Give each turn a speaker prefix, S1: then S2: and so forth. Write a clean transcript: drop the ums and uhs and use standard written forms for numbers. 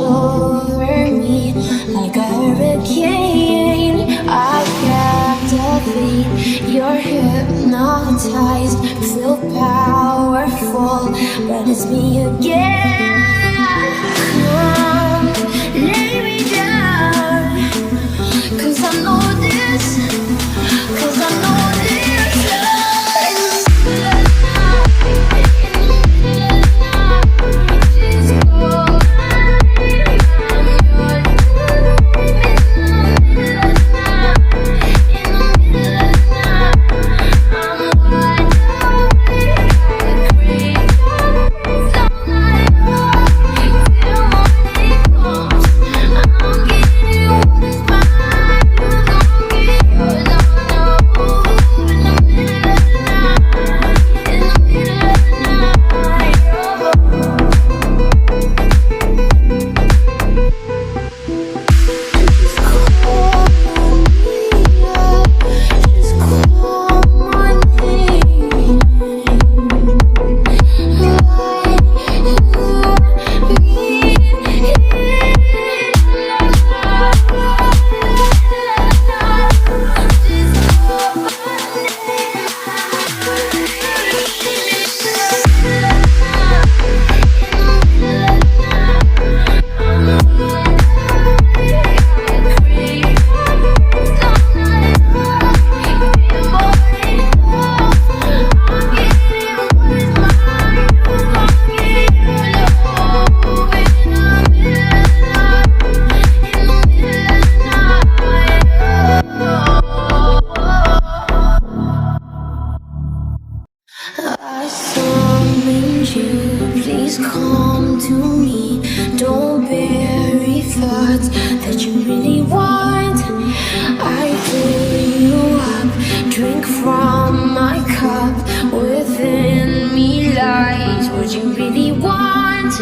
S1: over me like a hurricane. I captivate, you're hypnotized, feel powerful, but it's me again. Come, lay me down, 'cause I know this, 'cause I know this. I summoned you, please come to me. Don't bury thoughts that you really want. I fill you up, drink from my cup. Within me lies what you really want.